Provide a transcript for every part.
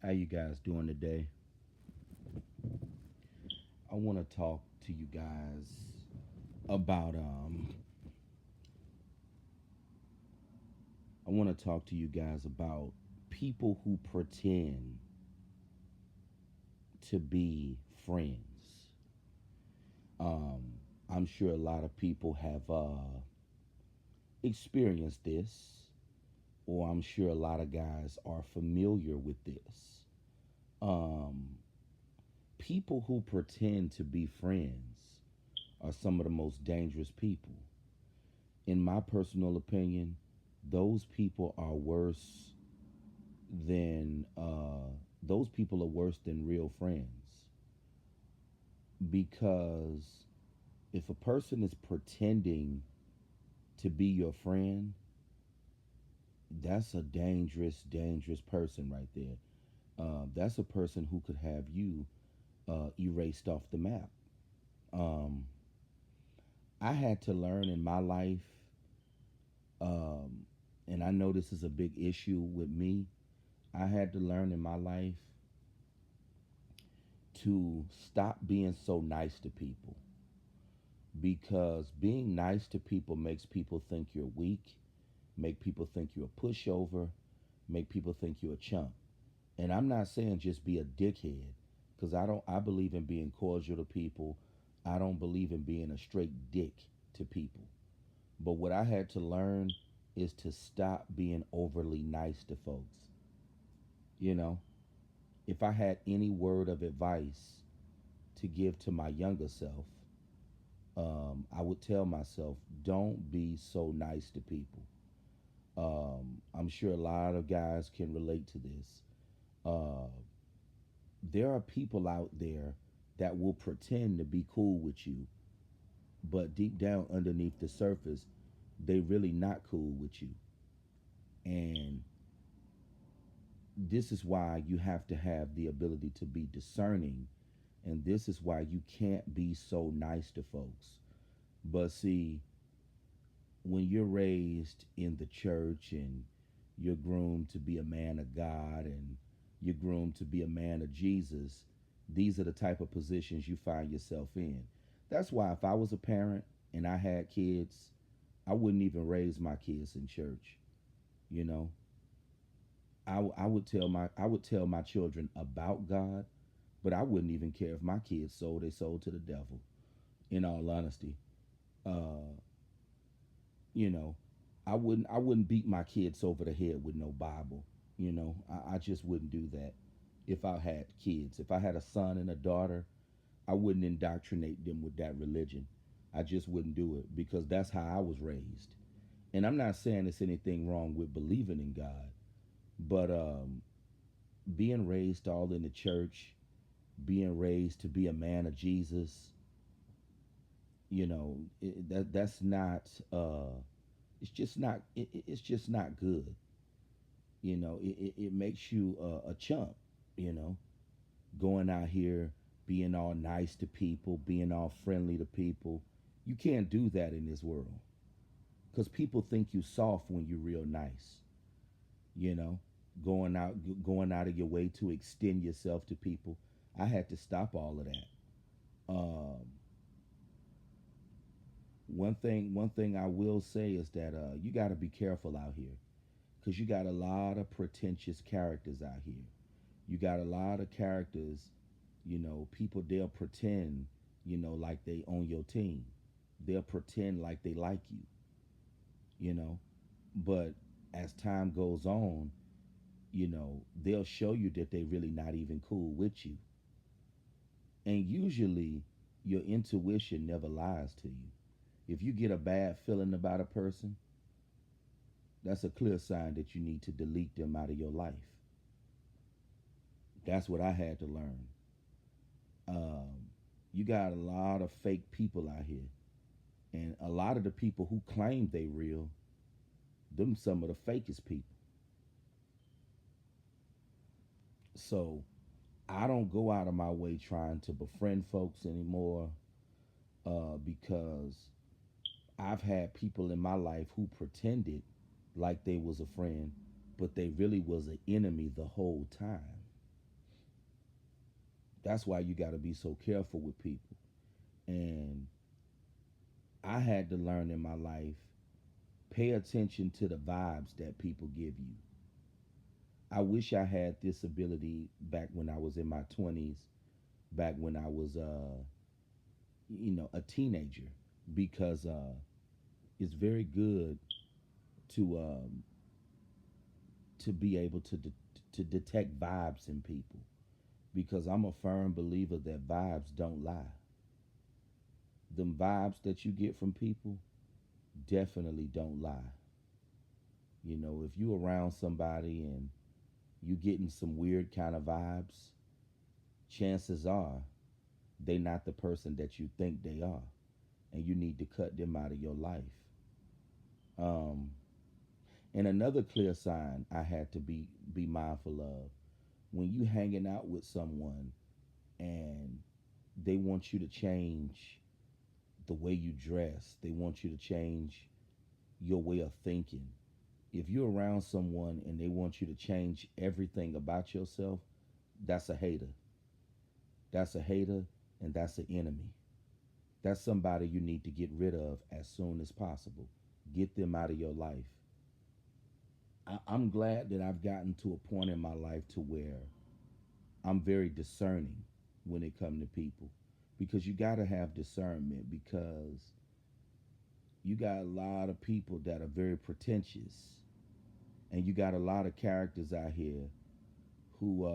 How you guys doing today? I want to talk to you guys about I want to talk to you guys about people who pretend to be friends. Um I'm sure a lot of people have experienced this, or I'm sure a lot of guys are familiar with this. Um People who pretend to be friends are some of the most dangerous people. In my personal opinion, those people are worse than those people are worse than real friends, because if a person is pretending to be your friend, that's a dangerous person right there. That's a person who could have you erased off the map. Um, I had to learn in my life, um, and I know this is a big issue with me. I had to learn in my life to stop being so nice to people, because being nice to people makes people think you're weak, make people think you're a pushover, make people think you're a chump. And I'm not saying just be a dickhead, because I believe in being cordial to people. I don't believe in being a straight dick to people. But what I had to learn is to stop being overly nice to folks. You know, if I had any word of advice to give to my younger self, I would tell myself, don't be so nice to people. I'm sure a lot of guys can relate to this. Uh, there are people out there that will pretend to be cool with you, but deep down underneath the surface, they really not cool with you. And this is why you have to have the ability to be discerning, and this is why you can't be so nice to folks. But see, when you're raised in the church and you're groomed to be a man of God and you're groomed to be a man of Jesus, these are the type of positions you find yourself in. That's why if I was a parent and I had kids, I wouldn't even raise my kids in church. You know, I would tell my children about God, but I wouldn't even care if my kids sold their soul to the devil. In all honesty, uh, you know, I wouldn't beat my kids over the head with no Bible. I just wouldn't do that. If I had kids, if I had a son and a daughter, I wouldn't indoctrinate them with that religion. I just wouldn't do it, because that's how I was raised. And I'm not saying there's anything wrong with believing in God, but being raised all in the church, being raised to be a man of Jesus, that's not. It's just not good. It makes you a chump. You know, going out here being all nice to people, being all friendly to people. You can't do that in this world, because people think you soft when you're real nice. You know, going out of your way to extend yourself to people. I had to stop all of that. Um, one thing I will say is that you got to be careful out here, because you got a lot of pretentious characters out here. You got a lot of characters. People, they'll pretend, like they own your team. They'll pretend like they like you. You know, but as time goes on, they'll show you that they really not even cool with you. And usually, your intuition never lies to you. If you get a bad feeling about a person, that's a clear sign that you need to delete them out of your life. That's what I had to learn. Um, you got a lot of fake people out here, and a lot of the people who claim they real, them some of the fakest people. So I don't go out of my way trying to befriend folks anymore, because I've had people in my life who pretended like they was a friend, but they really was an enemy the whole time. That's why you got to be so careful with people. And I had to learn in my life, pay attention to the vibes that people give you. I wish I had this ability back when I was in my 20s, back when I was a teenager, because it's very good to be able to detect vibes in people, because I'm a firm believer that vibes don't lie. Them vibes that you get from people definitely don't lie. If you around somebody and you getting some weird kind of vibes, chances are they not the person that you think they are, and you need to cut them out of your life. Um, and another clear sign I had to be mindful of, when you hanging out with someone and they want you to change the way you dress, they want you to change your way of thinking. If you're around someone and they want you to change everything about yourself, that's a hater. That's a hater, and that's an enemy. That's somebody you need to get rid of as soon as possible. Get them out of your life. I'm glad that I've gotten to a point in my life to where I'm very discerning when it comes to people, because you got to have discernment, because you got a lot of people that are very pretentious, and you got a lot of characters out here who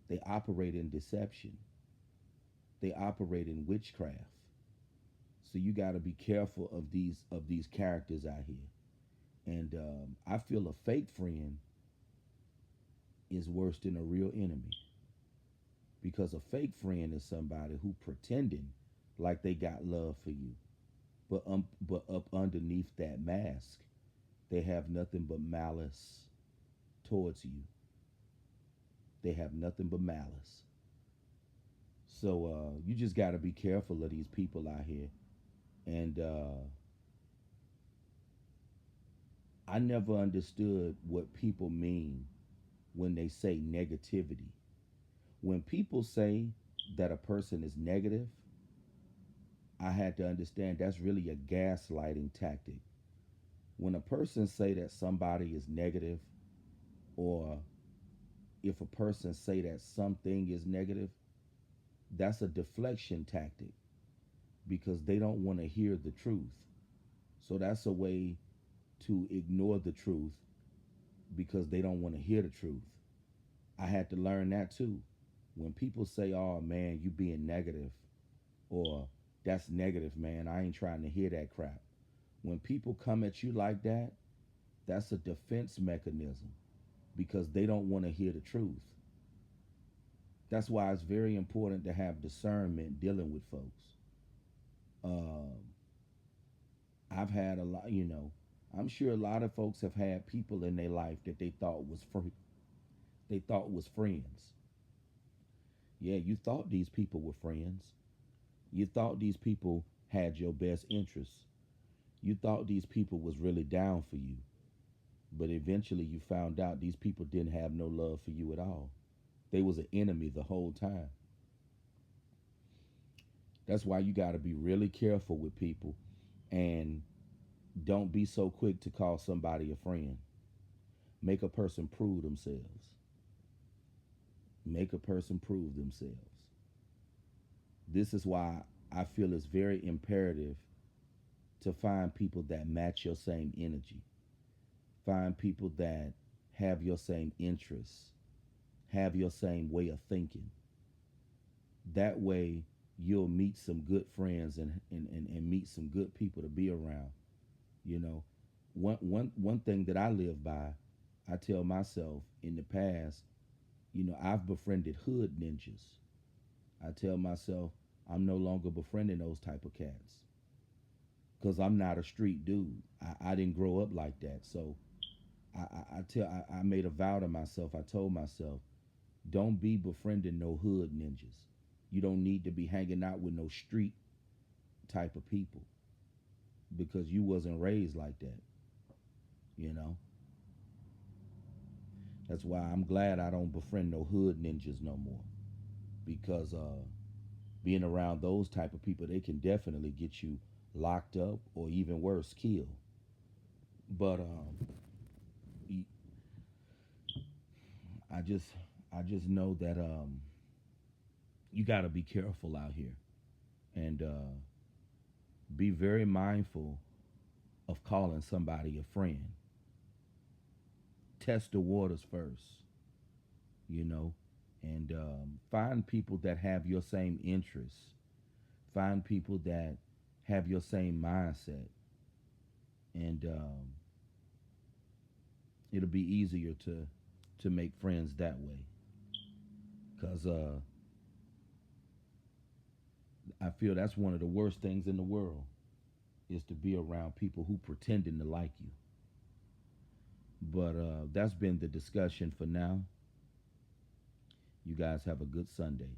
they operate in deception, they operate in witchcraft. So you got to be careful of these characters out here. And I feel a fake friend is worse than a real enemy, because a fake friend is somebody who pretending like they got love for you, but up underneath that mask, they have nothing but malice towards you. They have nothing but malice. So you just got to be careful of these people out here. And I never understood what people mean when they say negativity. When people say that a person is negative, I had to understand that's really a gaslighting tactic. When a person say that somebody is negative, or if a person say that something is negative, that's a deflection tactic, because they don't want to hear the truth. So that's a way to ignore the truth, because they don't want to hear the truth. I had to learn that too. When people say, "Oh man, you being negative," or "That's negative, man, I ain't trying to hear that crap." When people come at you like that, that's a defense mechanism, because they don't want to hear the truth. That's why it's very important to have discernment dealing with folks. Um, I've had a lot, I'm sure a lot of folks have had people in their life that they thought was friends. Yeah, you thought these people were friends. You thought these people had your best interests. You thought these people was really down for you. But eventually you found out these people didn't have no love for you at all. They was an enemy the whole time. That's why you got to be really careful with people, and don't be so quick to call somebody a friend. Make a person prove themselves. Make a person prove themselves. This is why I feel it's very imperative to find people that match your same energy. Find people that have your same interests, have your same way of thinking. That way you'll meet some good friends, and meet some good people to be around. You know, one thing that I live by, I tell myself in the past, I've befriended hood ninjas. I tell myself I'm no longer befriending those type of cats, because I'm not a street dude. I didn't grow up like that. So I made a vow to myself. I told myself, don't be befriending no hood ninjas. You don't need to be hanging out with no street type of people, because you wasn't raised like that. You know, that's why I'm glad I don't befriend no hood ninjas no more. because being around those type of people, they can definitely get you locked up or even worse, killed. But y- I just I just know that you got to be careful out here and be very mindful of calling somebody a friend. Test the waters first, you know, and find people that have your same interests. Find people that have your same mindset, and it'll be easier to make friends that way. Cause I feel that's one of the worst things in the world is to be around people who pretending to like you. But that's been the discussion for now. You guys have a good Sunday.